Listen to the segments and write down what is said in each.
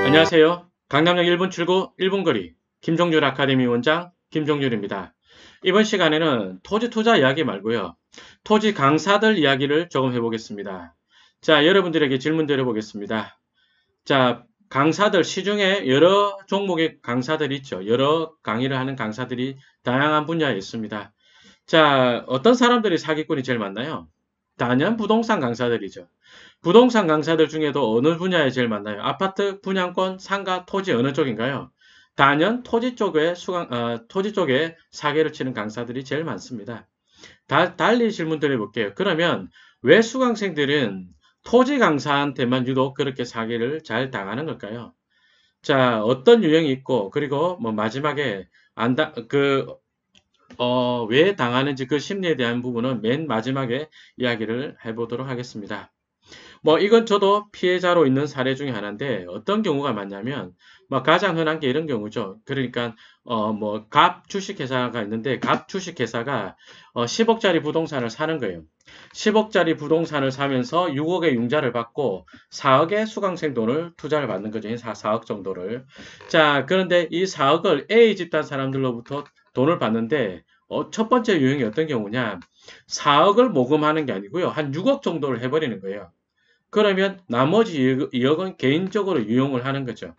안녕하세요. 강남역 1분 출구 1분 거리 김종률 아카데미 원장 김종률입니다. 이번 시간에는 토지 투자 이야기 말고요. 토지 강사들 이야기를 조금 해보겠습니다. 자, 여러분들에게 질문 드려보겠습니다. 자, 강사들, 시중에 여러 종목의 강사들이 있죠. 여러 강의를 하는 강사들이 다양한 분야에 있습니다. 자, 어떤 사람들이 사기꾼이 제일 많나요? 단연 부동산 강사들이죠. 부동산 강사들 중에도 어느 분야에 제일 많나요? 아파트, 분양권, 상가, 토지 어느 쪽인가요? 단연 토지 쪽에 사기를 치는 강사들이 제일 많습니다. 달리 질문 드려볼게요. 그러면 왜 수강생들은 토지 강사한테만 유독 그렇게 사기를 잘 당하는 걸까요? 자, 어떤 유형이 있고, 그리고 뭐 마지막에 왜 당하는지 그 심리에 대한 부분은 맨 마지막에 이야기를 해보도록 하겠습니다. 뭐 이건 저도 피해자로 있는 사례 중에 하나인데 어떤 경우가 많냐면 뭐 가장 흔한 게 이런 경우죠. 그러니까 뭐 갑 주식회사가 있는데 갑 주식회사가 10억짜리 부동산을 사는 거예요. 10억짜리 부동산을 사면서 6억의 융자를 받고 4억의 수강생 돈을 투자를 받는 거죠. 4억 정도를. 자, 그런데 이 4억을 A 집단 사람들로부터 돈을 받는데 첫 번째 유형이 어떤 경우냐? 4억을 모금하는 게 아니고요. 한 6억 정도를 해버리는 거예요. 그러면 나머지 2억은 개인적으로 유용을 하는 거죠.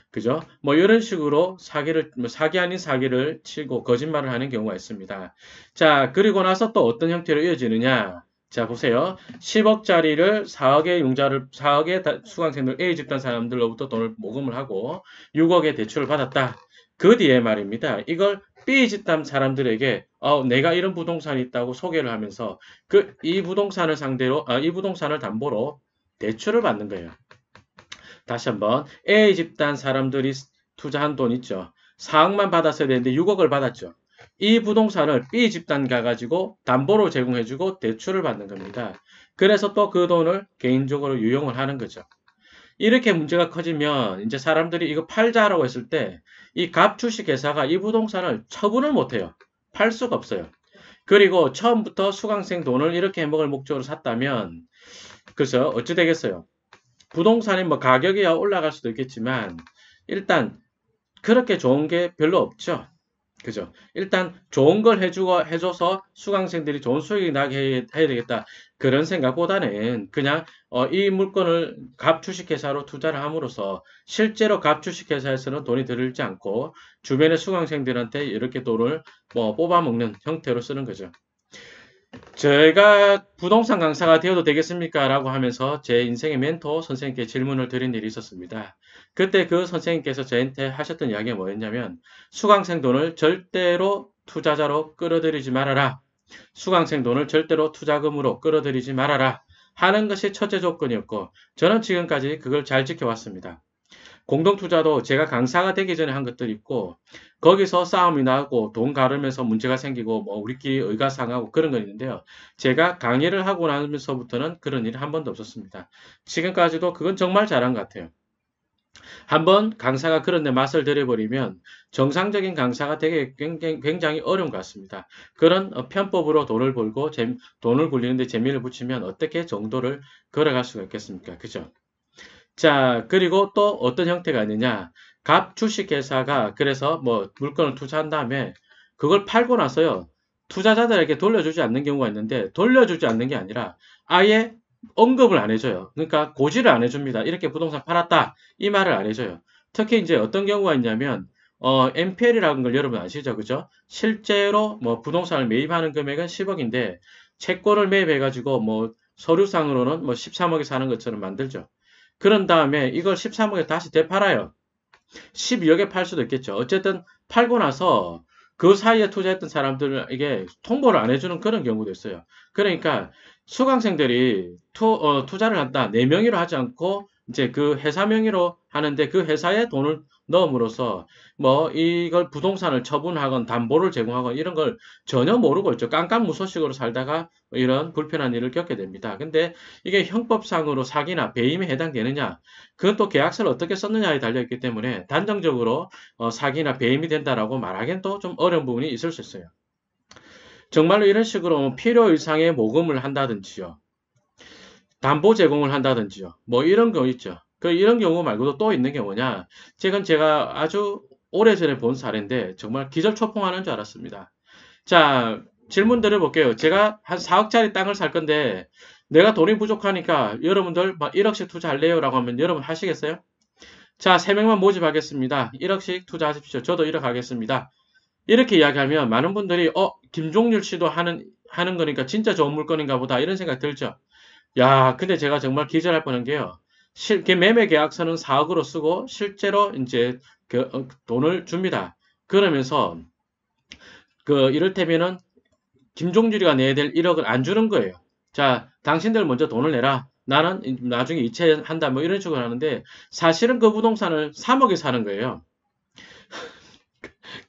그죠? 뭐 이런 식으로 사기 아닌 사기를 치고 거짓말을 하는 경우가 있습니다. 자, 그리고 나서 또 어떤 형태로 이어지느냐? 자, 보세요. 10억짜리를 4억의 수강생들 A 집단 사람들로부터 돈을 모금을 하고 6억의 대출을 받았다. 그 뒤에 말입니다. 이걸 B 집단 사람들에게 내가 이런 부동산이 있다고 소개를 하면서 이 부동산을 담보로 대출을 받는 거예요. 다시 한번 A 집단 사람들이 투자한 돈 있죠. 4억만 받았어야 되는데 6억을 받았죠. 이 부동산을 B 집단 가가지고 담보로 제공해주고 대출을 받는 겁니다. 그래서 또 그 돈을 개인적으로 유용을 하는 거죠. 이렇게 문제가 커지면 이제 사람들이 이거 팔자라고 했을 때 이 갑 주식회사가 이 부동산을 처분을 못해요. 팔 수가 없어요. 그리고 처음부터 수강생 돈을 이렇게 해먹을 목적으로 샀다면 그래서 어찌 되겠어요? 부동산이 뭐 가격이 올라갈 수도 있겠지만 일단 그렇게 좋은 게 별로 없죠. 그죠? 일단 좋은 걸 해줘서 수강생들이 좋은 수익이 나게 해야 되겠다. 그런 생각보다는 그냥 이 물건을 갑 주식회사로 투자를 함으로써 실제로 갑 주식회사에서는 돈이 들지 않고 주변의 수강생들한테 이렇게 돈을 뭐 뽑아먹는 형태로 쓰는 거죠. 제가 부동산 강사가 되어도 되겠습니까? 라고 하면서 제 인생의 멘토 선생님께 질문을 드린 일이 있었습니다. 그때 그 선생님께서 저한테 하셨던 이야기가 뭐였냐면 수강생 돈을 절대로 투자자로 끌어들이지 말아라. 수강생 돈을 절대로 투자금으로 끌어들이지 말아라. 하는 것이 첫째 조건이었고 저는 지금까지 그걸 잘 지켜왔습니다. 공동투자도 제가 강사가 되기 전에 한 것들이 있고 거기서 싸움이 나고 돈 가르면서 문제가 생기고 뭐 우리끼리 의가상하고 그런 건 있는데요. 제가 강의를 하고 나면서부터는 그런 일이 한 번도 없었습니다. 지금까지도 그건 정말 잘한 것 같아요. 한번 강사가 그런 데 맛을 들여버리면 정상적인 강사가 되게 굉장히 어려운 것 같습니다. 그런 편법으로 돈을 벌고 돈을 굴리는데 재미를 붙이면 어떻게 정도를 걸어갈 수가 있겠습니까? 그죠? 자, 그리고 또 어떤 형태가 있느냐. 갑 주식회사가 그래서 뭐 물건을 투자한 다음에 그걸 팔고 나서요. 투자자들에게 돌려주지 않는 경우가 있는데 돌려주지 않는 게 아니라 아예 언급을 안 해줘요. 그러니까 고지를 안 해줍니다. 이렇게 부동산 팔았다. 이 말을 안 해줘요. 특히 이제 어떤 경우가 있냐면 NPL이라는 걸 여러분 아시죠? 그죠? 실제로 뭐 부동산을 매입하는 금액은 10억인데 채권을 매입해가지고 뭐 서류상으로는 뭐 13억에 사는 것처럼 만들죠. 그런 다음에 이걸 13억에 다시 되팔아요. 12억에 팔 수도 있겠죠. 어쨌든 팔고 나서 그 사이에 투자했던 사람들에게 통보를 안 해주는 그런 경우도 있어요. 그러니까 수강생들이 투자를 한다. 내 명의로 하지 않고 이제 그 회사 명의로 하는데 그 회사에 돈을 넣음으로써 뭐 이걸 부동산을 처분하건 담보를 제공하건 이런 걸 전혀 모르고 있죠. 깜깜무소식으로 살다가 이런 불편한 일을 겪게 됩니다. 근데 이게 형법상으로 사기나 배임에 해당되느냐? 그것도 계약서를 어떻게 썼느냐에 달려있기 때문에 단정적으로 사기나 배임이 된다라고 말하기는 또 좀 어려운 부분이 있을 수 있어요. 정말로 이런 식으로 필요 이상의 모금을 한다든지요. 담보 제공을 한다든지요. 뭐 이런 거 있죠. 이런 경우 말고도 또 있는 게 뭐냐. 제가 아주 오래전에 본 사례인데 정말 기절초풍하는 줄 알았습니다. 자, 질문 드려볼게요. 제가 한 4억짜리 땅을 살 건데 내가 돈이 부족하니까 여러분들 막 1억씩 투자할래요? 라고 하면 여러분 하시겠어요? 자, 3명만 모집하겠습니다. 1억씩 투자하십시오. 저도 1억 하겠습니다. 이렇게 이야기하면 많은 분들이 김종률 씨도 하는 거니까 진짜 좋은 물건인가 보다 이런 생각 들죠. 야, 근데 제가 정말 기절할 뻔한 게요. 매매 계약서는 4억으로 쓰고 실제로 이제 돈을 줍니다. 그러면서 이를테면은 김종률이가 내야 될 1억을 안 주는 거예요. 자, 당신들 먼저 돈을 내라. 나는 나중에 이체한다. 뭐 이런 식으로 하는데 사실은 그 부동산을 3억에 사는 거예요.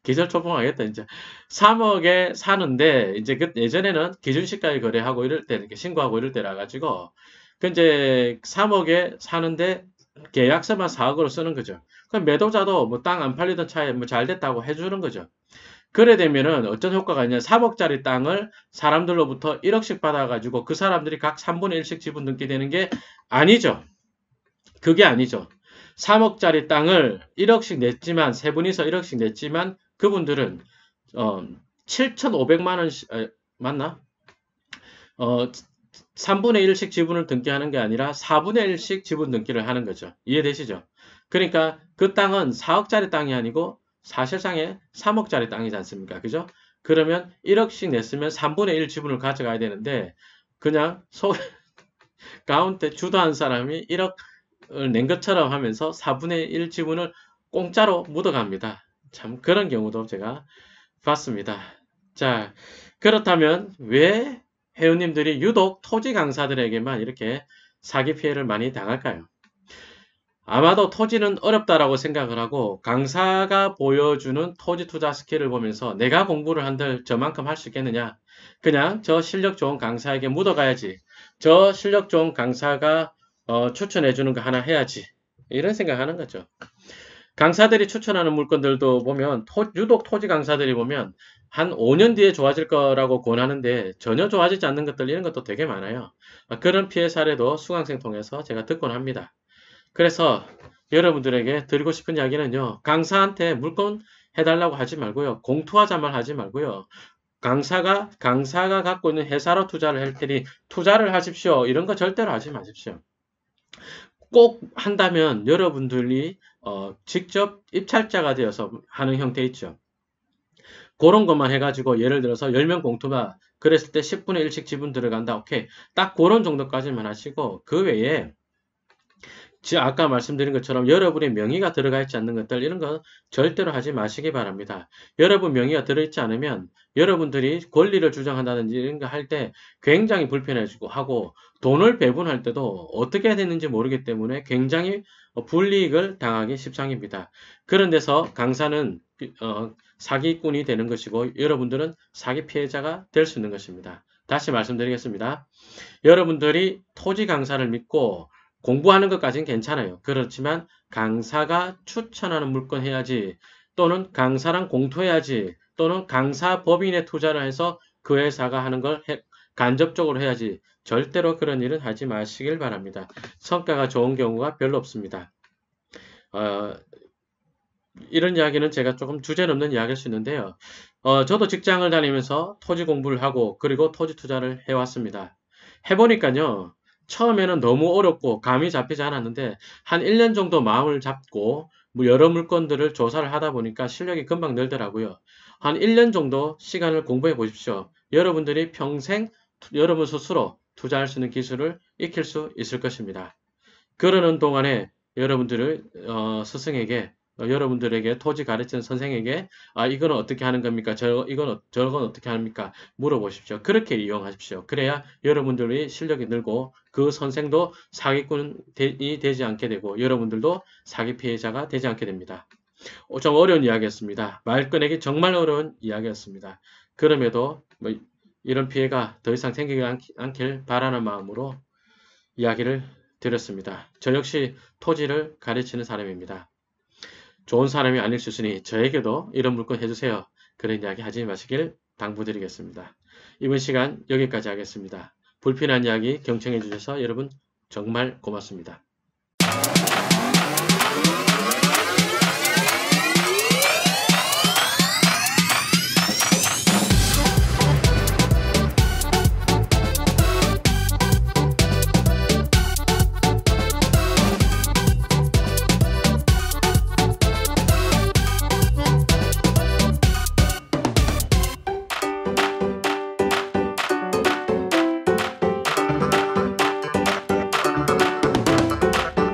기절초풍하겠다, 이제. 3억에 사는데, 이제 예전에는 기준시가에 거래하고 이럴 때, 이렇게 신고하고 이럴 때라 가지고, 이제 3억에 사는데 계약서만 4억으로 쓰는 거죠. 그럼 매도자도 뭐 땅 안 팔리던 차에 뭐 잘 됐다고 해주는 거죠. 그래 되면은 어떤 효과가 있냐. 3억짜리 땅을 사람들로부터 1억씩 받아가지고 그 사람들이 각 3분의 1씩 지분 등기 되는 게 아니죠. 그게 아니죠. 3억짜리 땅을 1억씩 냈지만, 세 분이서 1억씩 냈지만, 그분들은, 7,500만 원, 맞나? 3분의 1씩 지분을 등기하는 게 아니라 4분의 1씩 지분 등기를 하는 거죠. 이해되시죠? 그러니까 그 땅은 4억짜리 땅이 아니고 사실상의 3억짜리 땅이지 않습니까? 그죠? 그러면 1억씩 냈으면 3분의 1 지분을 가져가야 되는데, 그냥 가운데 주도한 사람이 1억을 낸 것처럼 하면서 4분의 1 지분을 공짜로 묻어갑니다. 참 그런 경우도 제가 봤습니다. 자, 그렇다면 왜 회원님들이 유독 토지 강사들에게만 이렇게 사기 피해를 많이 당할까요? 아마도 토지는 어렵다라고 생각을 하고 강사가 보여주는 토지 투자 스킬을 보면서 내가 공부를 한들 저만큼 할 수 있겠느냐? 그냥 저 실력 좋은 강사에게 묻어가야지. 저 실력 좋은 강사가 추천해주는 거 하나 해야지. 이런 생각하는 거죠. 강사들이 추천하는 물건들도 보면 유독 토지 강사들이 보면 한 5년 뒤에 좋아질 거라고 권하는데 전혀 좋아지지 않는 것들 이런 것도 되게 많아요. 그런 피해 사례도 수강생 통해서 제가 듣곤 합니다. 그래서 여러분들에게 드리고 싶은 이야기는요. 강사한테 물건 해달라고 하지 말고요. 공투하자만 하지 말고요. 강사가 갖고 있는 회사로 투자를 할 테니 투자를 하십시오. 이런 거 절대로 하지 마십시오. 꼭 한다면 여러분들이 직접 입찰자가 되어서 하는 형태 있죠. 그런 것만 해가지고 예를 들어서 10명 공투가 그랬을 때 10분의 1씩 지분 들어간다. 오케이. 딱 그런 정도까지만 하시고 그 외에 아까 말씀드린 것처럼 여러분의 명의가 들어가 있지 않는 것들 이런 거 절대로 하지 마시기 바랍니다. 여러분 명의가 들어있지 않으면 여러분들이 권리를 주장한다든지 이런 거 할 때 굉장히 불편해지고 하고 돈을 배분할 때도 어떻게 해야 되는지 모르기 때문에 굉장히 불이익을 당하기 십상입니다. 그런 데서 강사는 사기꾼이 되는 것이고 여러분들은 사기 피해자가 될 수 있는 것입니다. 다시 말씀드리겠습니다. 여러분들이 토지 강사를 믿고 공부하는 것까지는 괜찮아요. 그렇지만 강사가 추천하는 물건 해야지 또는 강사랑 공투해야지 또는 강사 법인에 투자를 해서 그 회사가 하는 걸 간접적으로 해야지 절대로 그런 일은 하지 마시길 바랍니다. 성과가 좋은 경우가 별로 없습니다. 이런 이야기는 제가 조금 주제넘는 이야기일 수 있는데요. 저도 직장을 다니면서 토지 공부를 하고 그리고 토지 투자를 해왔습니다. 해보니까요. 처음에는 너무 어렵고 감이 잡히지 않았는데 한 1년 정도 마음을 잡고 여러 물건들을 조사를 하다 보니까 실력이 금방 늘더라고요. 한 1년 정도 시간을 공부해 보십시오. 여러분들이 평생 여러분 스스로 투자할 수 있는 기술을 익힐 수 있을 것입니다. 그러는 동안에 여러분들을 스승에게 여러분들에게 토지 가르치는 선생에게 이건 어떻게 하는 겁니까? 저건 어떻게 합니까? 물어보십시오. 그렇게 이용하십시오. 그래야 여러분들의 실력이 늘고 그 선생도 사기꾼이 되지 않게 되고 여러분들도 사기 피해자가 되지 않게 됩니다. 좀 어려운 이야기였습니다. 말 꺼내기 정말 어려운 이야기였습니다. 그럼에도 뭐 이런 피해가 더 이상 생기지 않길 바라는 마음으로 이야기를 드렸습니다. 저 역시 토지를 가르치는 사람입니다. 좋은 사람이 아닐 수 있으니 저에게도 이런 물건 해주세요. 그런 이야기 하지 마시길 당부드리겠습니다. 이번 시간 여기까지 하겠습니다. 불필요한 이야기 경청해 주셔서 여러분 정말 고맙습니다.